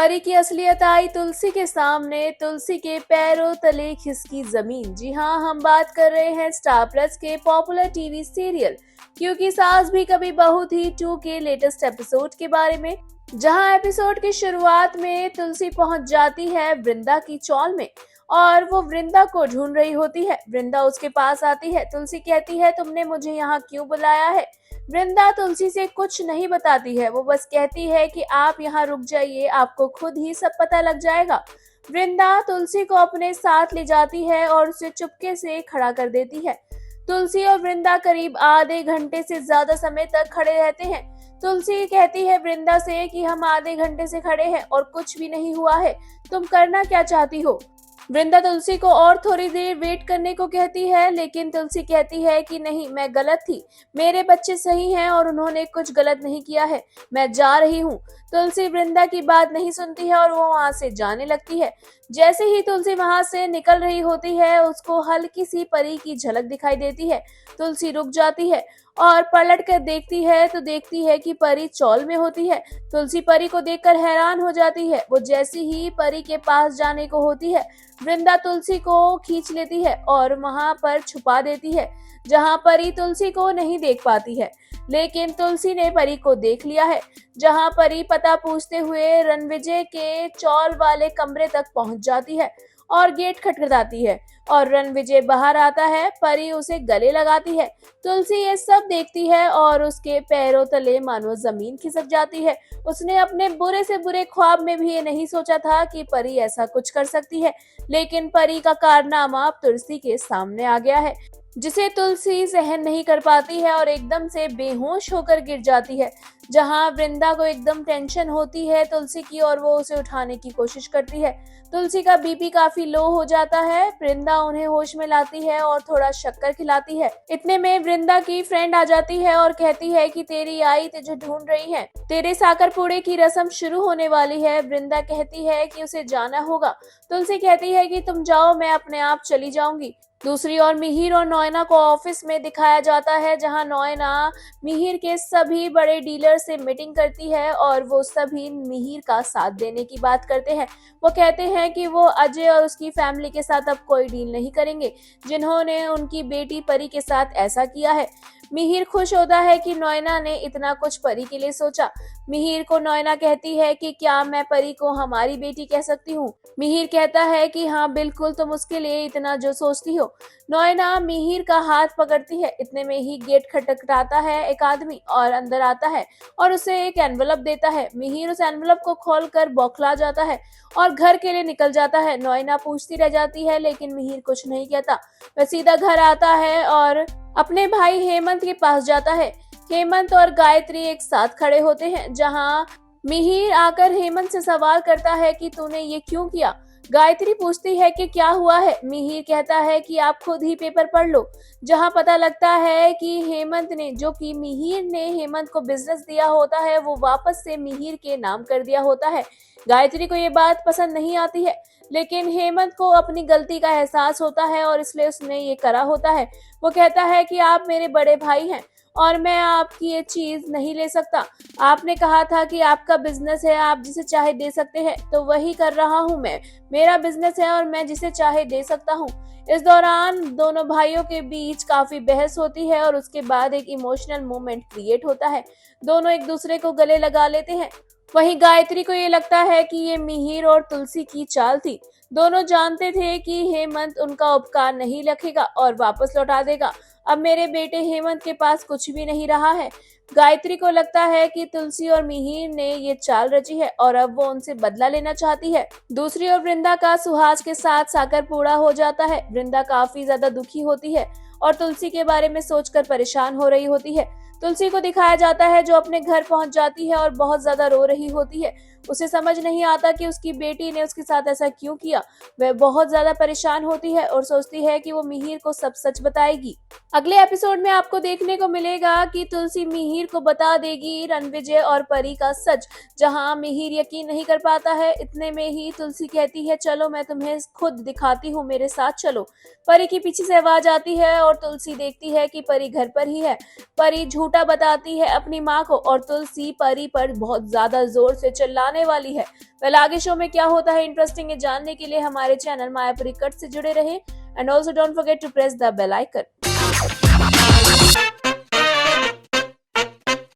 परी की असलियत आई तुलसी के सामने, तुलसी के पैरों तले खिसकी जमीन। जी हाँ, हम बात कर रहे हैं स्टार प्लस के पॉपुलर टीवी सीरियल क्योंकि सास भी कभी बहू थी 2 के लेटेस्ट एपिसोड के बारे में, जहां एपिसोड की शुरुआत में तुलसी पहुंच जाती है वृंदा की चौल में और वो वृंदा को ढूंढ रही होती है। वृंदा उसके पास आती है। तुलसी कहती है, तुमने मुझे यहाँ क्यों बुलाया है? वृंदा तुलसी से कुछ नहीं बताती है, वो बस कहती है कि आप यहाँ रुक जाइए, आपको खुद ही सब पता लग जाएगा। वृंदा तुलसी को अपने साथ ले जाती है और उसे चुपके से खड़ा कर देती है। तुलसी और वृंदा करीब आधे घंटे से ज्यादा समय तक खड़े रहते हैं। तुलसी कहती है वृंदा से कि हम आधे घंटे से खड़े हैं और कुछ भी नहीं हुआ है, तुम करना क्या चाहती हो? वृंदा तुलसी को और थोड़ी देर वेट करने को कहती है, लेकिन तुलसी कहती है कि नहीं, मैं गलत थी, मेरे बच्चे सही हैं और उन्होंने कुछ गलत नहीं किया है, मैं जा रही हूँ। तुलसी वृंदा की बात नहीं सुनती है और वो वहां से जाने लगती है। जैसे ही तुलसी वहां से निकल रही होती है, उसको हल्की सी परी की झलक दिखाई देती है। तुलसी रुक जाती है और पलट कर देखती है तो देखती है कि परी चौल में होती है। तुलसी परी को देखकर हैरान हो जाती है। वो जैसी ही परी के पास जाने को होती है, वृंदा तुलसी को खींच लेती है और वहां पर छुपा देती है, जहां परी तुलसी को नहीं देख पाती है। लेकिन तुलसी ने परी को देख लिया है। जहां परी पता पूछते हुए रणविजय के चौल वाले कमरे तक पहुंच जाती है और गेट खटखटाती है और रणविजय बाहर आता है। परी उसे गले लगाती है। तुलसी ये सब देखती है और उसके पैरों तले मानो जमीन खिसक जाती है। उसने अपने बुरे से बुरे ख्वाब में भी ये नहीं सोचा था कि परी ऐसा कुछ कर सकती है, लेकिन परी का कारनामा अब तुलसी के सामने आ गया है, जिसे तुलसी सहन नहीं कर पाती है और एकदम से बेहोश होकर गिर जाती है। जहां वृंदा को एकदम टेंशन होती है तुलसी की और वो उसे उठाने की कोशिश करती है। तुलसी का बीपी काफी लो हो जाता है। वृंदा उन्हें होश में लाती है और थोड़ा शक्कर खिलाती है। इतने में वृंदा की फ्रेंड आ जाती है और कहती है कि तेरी आई तुझे ढूंढ रही है, तेरे साकर पूड़े की रस्म शुरू होने वाली है। वृंदा कहती है कि उसे जाना होगा। तुलसी कहती है कि तुम जाओ, मैं अपने आप चली जाऊंगी। दूसरी ओर मिहिर और नोएना को ऑफिस में दिखाया जाता है, जहां नोएना मिहिर के सभी बड़े डीलर से मीटिंग करती है और वो सभी मिहिर का साथ देने की बात करते हैं। वो कहते हैं कि वो अजय और उसकी फैमिली के साथ अब कोई डील नहीं करेंगे, जिन्होंने उनकी बेटी परी के साथ ऐसा किया है। मिहिर खुश होता है कि नोएना ने इतना कुछ परी के लिए सोचा। मिहिर को नोएना कहती है कि क्या मैं परी को हमारी बेटी कह सकती हूँ? मिहिर कहता है कि हाँ बिल्कुल, तुम उसके लिए इतना जो सोचती हो। नोएना मिहिर का हाथ पकड़ती है। इतने में ही गेट खटखटाता है एक आदमी और अंदर आता है और उसे एक एनवलप देता है। मिहिर उस एनवलप को खोलकर बौखला जाता है और घर के लिए निकल जाता है। नोएना पूछती रह जाती है, लेकिन मिहिर कुछ नहीं कहता। वह सीधा घर आता है और अपने भाई हेमंत के पास जाता है। हेमंत और गायत्री एक साथ खड़े होते हैं, जहां मिहिर आकर हेमंत से सवाल करता है कि तूने ये क्यों किया। गायत्री पूछती है कि क्या हुआ है। मिहिर कहता है कि आप खुद ही पेपर पढ़ लो, जहां पता लगता है कि हेमंत ने, जो कि मिहिर ने हेमंत को बिजनेस दिया होता है, वो वापस से मिहिर के नाम कर दिया होता है। गायत्री को ये बात पसंद नहीं आती है, लेकिन हेमंत को अपनी गलती का एहसास होता है और इसलिए उसने ये करा होता है। वो कहता है कि आप मेरे बड़े भाई हैं और मैं आपकी ये चीज नहीं ले सकता। आपने कहा था कि आपका बिजनेस है, आप जिसे चाहे दे सकते हैं, तो वही कर रहा हूँ मैं। मेरा बिजनेस है और मैं जिसे चाहे दे सकता हूँ। इस दौरान दोनों भाइयों के बीच काफी बहस होती है और उसके बाद एक इमोशनल मोमेंट क्रिएट होता है। दोनों एक दूसरे को गले लगा लेते हैं। वहीं गायत्री को ये लगता है कि ये मिहिर और तुलसी की चाल थी। दोनों जानते थे कि हेमंत उनका उपकार नहीं रखेगा और वापस लौटा देगा। अब मेरे बेटे हेमंत के पास कुछ भी नहीं रहा है। गायत्री को लगता है कि तुलसी और मिहिर ने ये चाल रची है और अब वो उनसे बदला लेना चाहती है। दूसरी ओर वृंदा का सुहास के साथ साकर पूरा हो जाता है। वृंदा काफी ज्यादा दुखी होती है और तुलसी के बारे में सोचकर परेशान हो रही होती है। तुलसी को दिखाया जाता है, जो अपने घर पहुंच जाती है और बहुत ज्यादा रो रही होती है। उसे समझ नहीं आता कि उसकी बेटी ने उसके साथ ऐसा क्यों किया। वह बहुत ज्यादा परेशान होती है और सोचती है कि वो मिहिर को सब सच बताएगी। अगले एपिसोड में आपको देखने को मिलेगा कि तुलसी मिहिर को बता देगी रणविजय और परी का सच, जहां मिहिर यकीन नहीं कर पाता है। इतने में ही तुलसी कहती है, चलो मैं तुम्हें खुद दिखाती हूँ, मेरे साथ चलो। परी की पीछे से आवाज आती है और तुलसी देखती है कि परी घर पर ही है। परी झूठा बताती है अपनी माँ को और तुलसी परी पर बहुत ज्यादा जोर से चिल्लाने आने वाली है। वेल आगे शो में क्या होता है इंटरेस्टिंग है जानने के लिए हमारे चैनल मायापुरी कट से जुड़े रहे and also don't forget to press the bell icon.